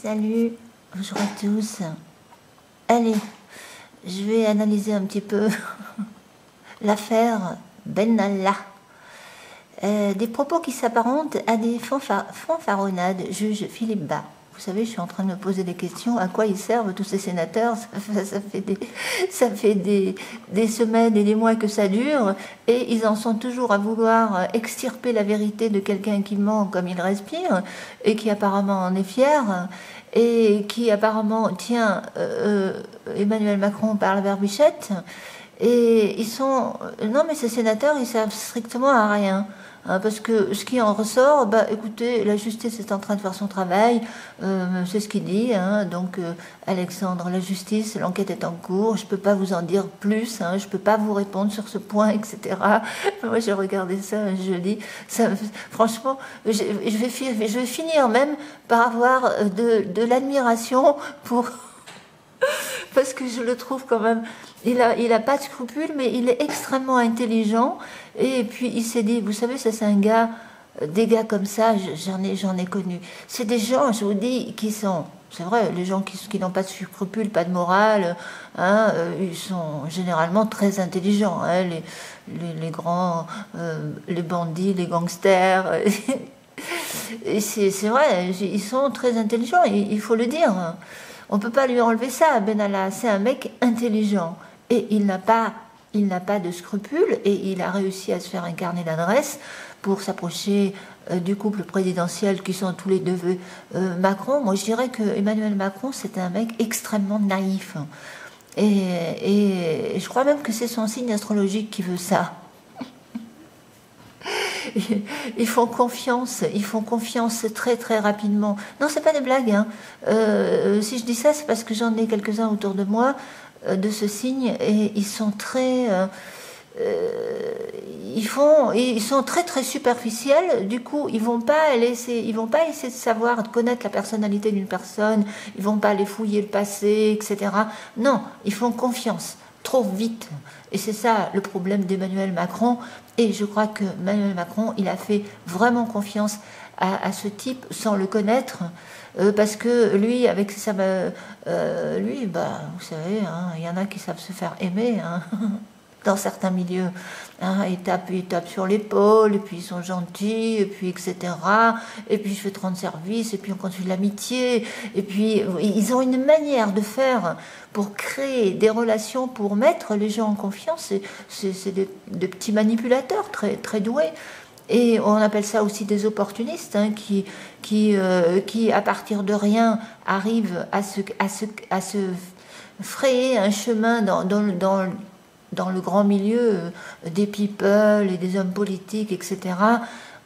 Salut, bonjour à tous. Allez, je vais analyser un petit peu l'affaire Benalla. Des propos qui s'apparentent à des fanfaronnades, juge Philippe Bas. Vous savez, je suis en train de me poser des questions. À quoi ils servent tous ces sénateurs? Ça fait des semaines et des mois que ça dure, et ils en sont toujours à vouloir extirper la vérité de quelqu'un qui ment comme il respire, et qui apparemment en est fier, et qui apparemment tient Emmanuel Macron par la barbichette. Et ils sont... Non, mais ces sénateurs, ils servent strictement à rien. Parce que ce qui en ressort, bah, écoutez, la justice est en train de faire son travail, c'est ce qu'il dit, hein, donc Alexandre, la justice, l'enquête est en cours, je ne peux pas vous en dire plus, hein, je ne peux pas vous répondre sur ce point, etc. Moi j'ai regardé ça jeudi, ça, franchement, je vais finir même par avoir de l'admiration pour... parce que je le trouve quand même, il a pas de scrupules, mais il est extrêmement intelligent. Et puis il s'est dit, vous savez, ça c'est un gars, des gars comme ça, j'en ai connu. C'est des gens, je vous dis, qui sont, c'est vrai, les gens qui n'ont pas de scrupules, pas de morale, hein, ils sont généralement très intelligents, hein, les grands, les bandits, les gangsters. Et c'est vrai, ils sont très intelligents, il faut le dire. On ne peut pas lui enlever ça, Benalla. C'est un mec intelligent. Et il n'a pas de scrupules, et il a réussi à se faire un carnet d'adresses pour s'approcher du couple présidentiel qui sont tous les deux Macron. Moi, je dirais que Emmanuel Macron, c'est un mec extrêmement naïf. Et je crois même que c'est son signe astrologique qui veut ça. Ils font confiance très très rapidement. Non, c'est pas des blagues, hein. Si je dis ça, c'est parce que j'en ai quelques-uns autour de moi de ce signe, et ils sont très, ils sont très très superficiels. Du coup, ils vont pas essayer de savoir, de connaître la personnalité d'une personne. Ils vont pas aller fouiller le passé, etc. Non, ils font confiance trop vite. Et c'est ça le problème d'Emmanuel Macron. Et je crois que Emmanuel Macron, il a fait vraiment confiance à ce type sans le connaître. Parce que lui, avec sa... lui, bah, vous savez, hein, il y en a qui savent se faire aimer, hein, dans certains milieux. Hein, ils tapent sur l'épaule, et puis ils sont gentils, et puis etc. Et puis je fais 30 services, et puis on continue l'amitié. Et puis ils ont une manière de faire pour créer des relations, pour mettre les gens en confiance. C'est des petits manipulateurs très, très doués. Et on appelle ça aussi des opportunistes, hein, qui, à partir de rien, arrivent à se frayer un chemin dans le grand milieu des people et des hommes politiques, etc.,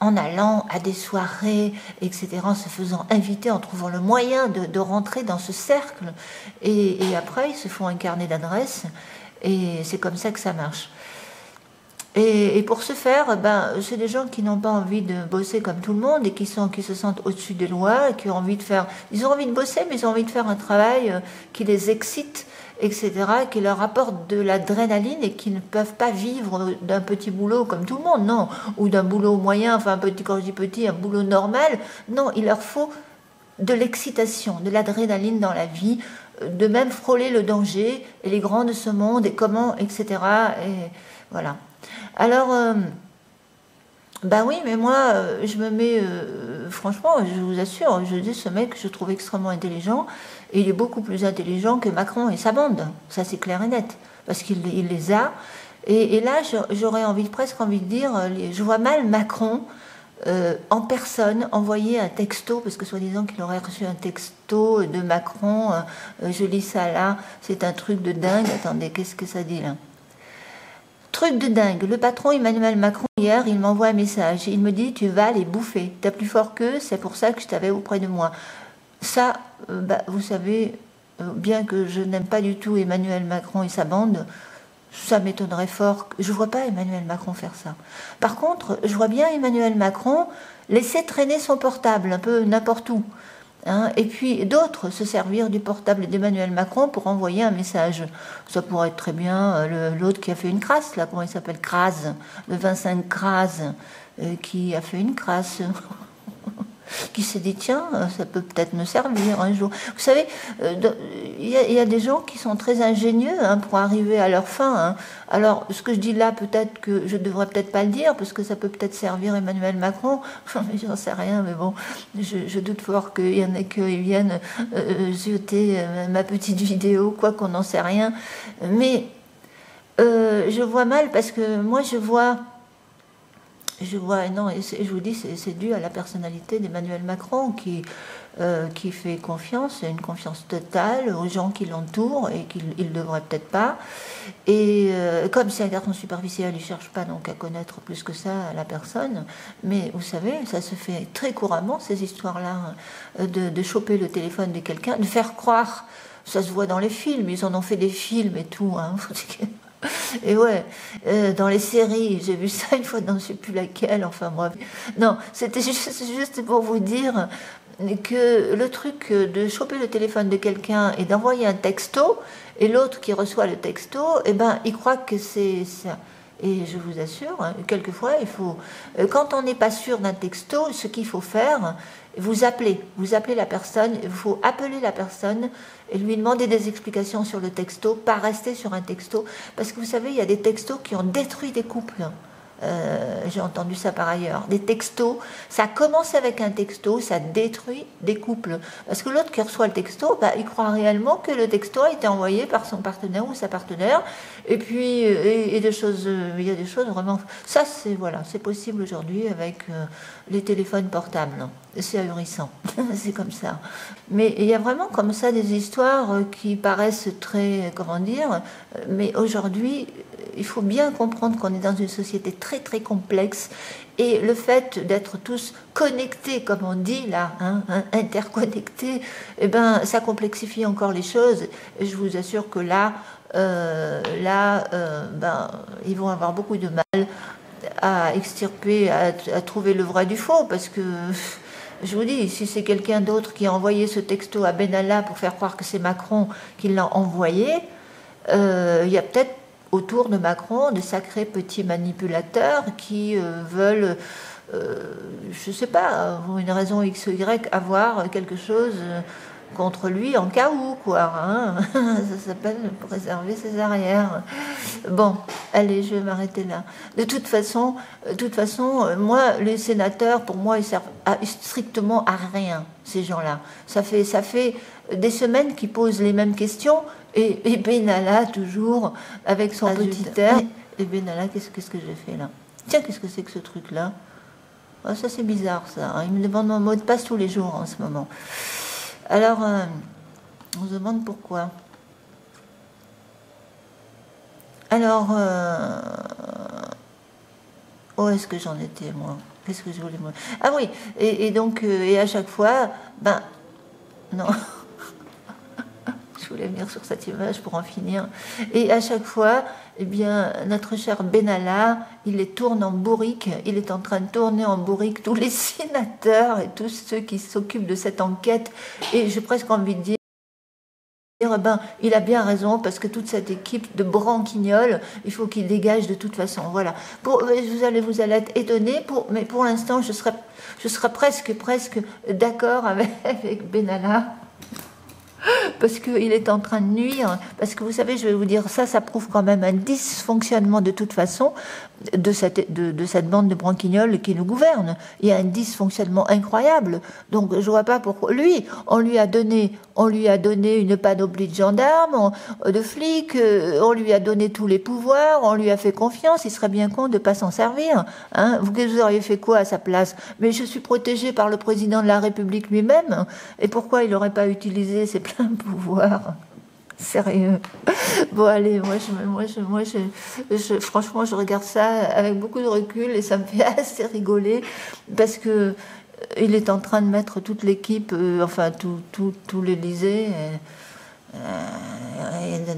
en allant à des soirées, etc., en se faisant inviter, en trouvant le moyen de rentrer dans ce cercle. Et après, ils se font un carnet d'adresses, et c'est comme ça que ça marche. Et pour ce faire, ben, c'est des gens qui n'ont pas envie de bosser comme tout le monde, et qui se sentent au-dessus des lois, et qui ont envie de faire... Ils ont envie de bosser, mais ils ont envie de faire un travail qui les excite, etc., qui leur apporte de l'adrénaline, et qui ne peuvent pas vivre d'un petit boulot comme tout le monde, non, ou d'un boulot moyen, enfin, quand je dis petit, un boulot normal. Non, il leur faut de l'excitation, de l'adrénaline dans la vie, de même frôler le danger, et les grands de ce monde, et comment, etc., et voilà. Alors, bah oui, mais moi, je me mets, franchement, je vous assure, je dis, ce mec, je trouve extrêmement intelligent, et il est beaucoup plus intelligent que Macron et sa bande, ça c'est clair et net, parce qu'il les a, et là, j'aurais presque envie de dire, je vois mal Macron, en personne, envoyer un texto, parce que soi-disant qu'il aurait reçu un texto de Macron, je lis ça là, c'est un truc de dingue, attendez, qu'est-ce que ça dit là ? Truc de dingue, le patron Emmanuel Macron, hier, il m'envoie un message. Il me dit, tu vas les bouffer. T'as plus fort qu'eux, c'est pour ça que je t'avais auprès de moi. Ça, bah, vous savez, bien que je n'aime pas du tout Emmanuel Macron et sa bande, ça m'étonnerait fort. Je ne vois pas Emmanuel Macron faire ça. Par contre, je vois bien Emmanuel Macron laisser traîner son portable un peu n'importe où. Hein, et puis d'autres se servir du portable d'Emmanuel Macron pour envoyer un message. Ça pourrait être très bien l'autre qui a fait une crasse, là, comment il s'appelle, Kras, le 25 Kras, qui a fait une crasse. qui s'est dit tiens, ça peut peut-être me servir un jour. Vous savez, il y a des gens qui sont très ingénieux pour arriver à leur fin. Alors, ce que je dis là, peut-être que je devrais peut-être pas le dire, parce que ça peut peut-être servir Emmanuel Macron. J'en sais rien, mais bon, je doute fort qu'il y en ait qui viennent zioter ma petite vidéo, quoi qu'on n'en sait rien. Mais je vois mal, parce que moi je vois, non, et je vous dis, c'est dû à la personnalité d'Emmanuel Macron qui fait confiance, une confiance totale aux gens qui l'entourent et qu'il ne devrait peut-être pas. Et comme c'est un garçon superficiel, il ne cherche pas donc à connaître plus que ça la personne. Mais vous savez, ça se fait très couramment, ces histoires-là, de choper le téléphone de quelqu'un, de faire croire, ça se voit dans les films, ils en ont fait des films et tout, Et ouais, dans les séries, j'ai vu ça une fois dans je ne sais plus laquelle, enfin bref. Non, c'était juste pour vous dire que le truc de choper le téléphone de quelqu'un et d'envoyer un texto, et l'autre qui reçoit le texto, eh ben, il croit que c'est ça. Et je vous assure, quelquefois, il faut, quand on n'est pas sûr d'un texto, ce qu'il faut faire, vous appelez la personne, il faut appeler la personne et lui demander des explications sur le texto, pas rester sur un texto, parce que vous savez, il y a des textos qui ont détruit des couples. J'ai entendu ça par ailleurs. Des textos, ça commence avec un texto, ça détruit des couples. Parce que l'autre qui reçoit le texto, il croit réellement que le texto a été envoyé par son partenaire ou sa partenaire. Et puis, il y a des choses vraiment. Ça, c'est possible aujourd'hui avec les téléphones portables. C'est ahurissant. C'est comme ça. Mais il y a vraiment comme ça des histoires qui paraissent très, comment dire, mais aujourd'hui, il faut bien comprendre qu'on est dans une société très très complexe et le fait d'être tous connectés, comme on dit là, interconnectés, eh ben, ça complexifie encore les choses. Et je vous assure que là, ils vont avoir beaucoup de mal à extirper, à trouver le vrai du faux, parce que je vous dis, si c'est quelqu'un d'autre qui a envoyé ce texto à Benalla pour faire croire que c'est Macron qui l'a envoyé, il y a peut-être autour de Macron de sacrés petits manipulateurs qui veulent, je ne sais pas, pour une raison X ou Y, avoir quelque chose contre lui en cas où, quoi. Ça s'appelle préserver ses arrières. Bon, allez, je vais m'arrêter là. De toute façon, moi, les sénateurs, pour moi, ils servent strictement à rien, ces gens-là. Ça fait des semaines qu'ils posent les mêmes questions. Et Benalla, toujours, avec son petit air. Et Benalla, qu'est-ce que j'ai fait là? Tiens, qu'est-ce que c'est que ce truc-là? Oh, ça, c'est bizarre, ça. Il me demande mon mot de passe tous les jours en ce moment. Alors, on se demande pourquoi. Alors, où est-ce que j'en étais, moi? Qu'est-ce que je voulais, moi? Ah oui, et donc, et à chaque fois, non... Je voulais venir sur cette image pour en finir. Et à chaque fois, eh bien, notre cher Benalla, il les tourne en bourrique. Il est en train de tourner en bourrique tous les sénateurs et tous ceux qui s'occupent de cette enquête. Et j'ai presque envie de dire, il a bien raison, parce que toute cette équipe de branquignoles, il faut qu'il dégage de toute façon. Voilà. Vous allez être étonnés, mais pour l'instant, je serais presque d'accord avec Benalla. Parce qu'il est en train de nuire, parce que vous savez, je vais vous dire, ça prouve quand même un dysfonctionnement de toute façon de cette bande de branquignoles qui nous gouverne. Il y a un dysfonctionnement incroyable. Donc je vois pas pourquoi. Lui, on lui a donné une panoplie de gendarmes, de flics, on lui a donné tous les pouvoirs, on lui a fait confiance, il serait bien con de pas s'en servir. Vous auriez fait quoi à sa place? Mais je suis protégée par le président de la République lui-même, et pourquoi il n'aurait pas utilisé ses pleins pouvoirs? Sérieux. Bon, allez, franchement, je regarde ça avec beaucoup de recul et ça me fait assez rigoler parce que il est en train de mettre toute l'équipe, tout l'Élysée,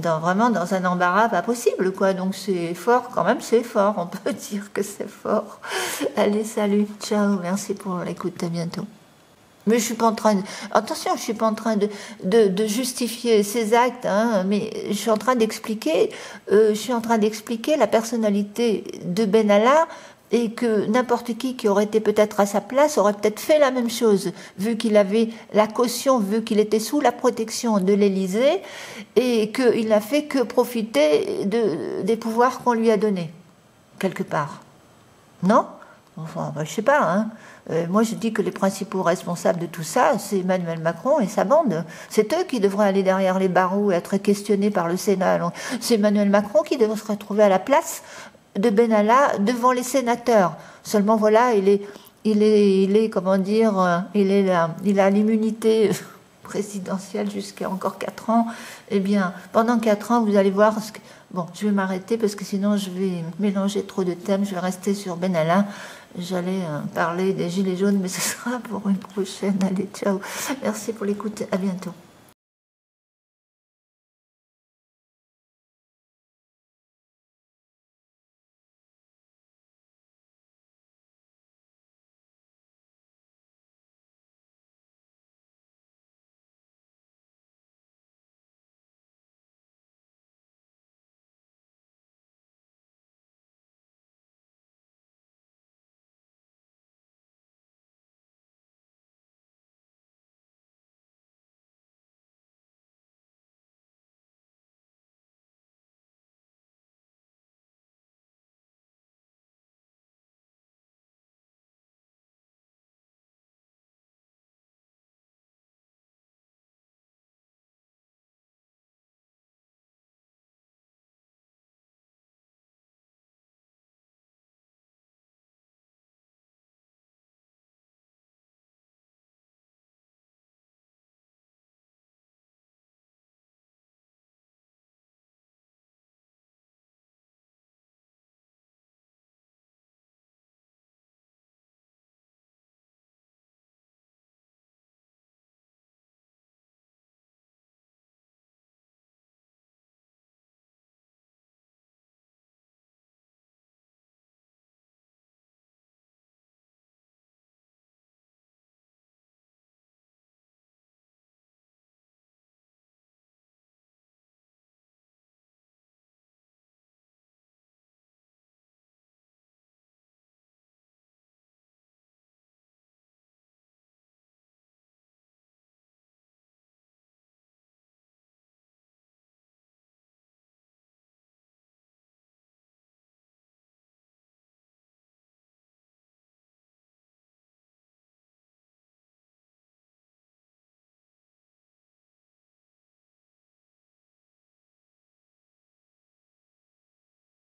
vraiment dans un embarras pas possible, quoi. Donc c'est fort, quand même, c'est fort. On peut dire que c'est fort. Allez, salut, ciao, merci pour l'écoute, à bientôt. Mais je suis pas en train attention, je suis pas en train de justifier ces actes, mais je suis en train d'expliquer la personnalité de Benalla et que n'importe qui aurait été peut-être à sa place aurait peut-être fait la même chose, vu qu'il avait la caution, vu qu'il était sous la protection de l'Élysée, et qu'il n'a fait que profiter des pouvoirs qu'on lui a donnés, quelque part. Non? Enfin, je sais pas, hein. Moi, je dis que les principaux responsables de tout ça, c'est Emmanuel Macron et sa bande. C'est eux qui devraient aller derrière les barreaux et être questionnés par le Sénat. C'est Emmanuel Macron qui devrait se retrouver à la place de Benalla devant les sénateurs. Seulement, voilà, il est comment dire, il a l'immunité présidentielle jusqu'à encore 4 ans. Eh bien, pendant 4 ans, vous allez voir ce que... Bon, je vais m'arrêter parce que sinon je vais mélanger trop de thèmes. Je vais rester sur Benalla. J'allais parler des Gilets jaunes, mais ce sera pour une prochaine. Allez, ciao. Merci pour l'écoute. À bientôt.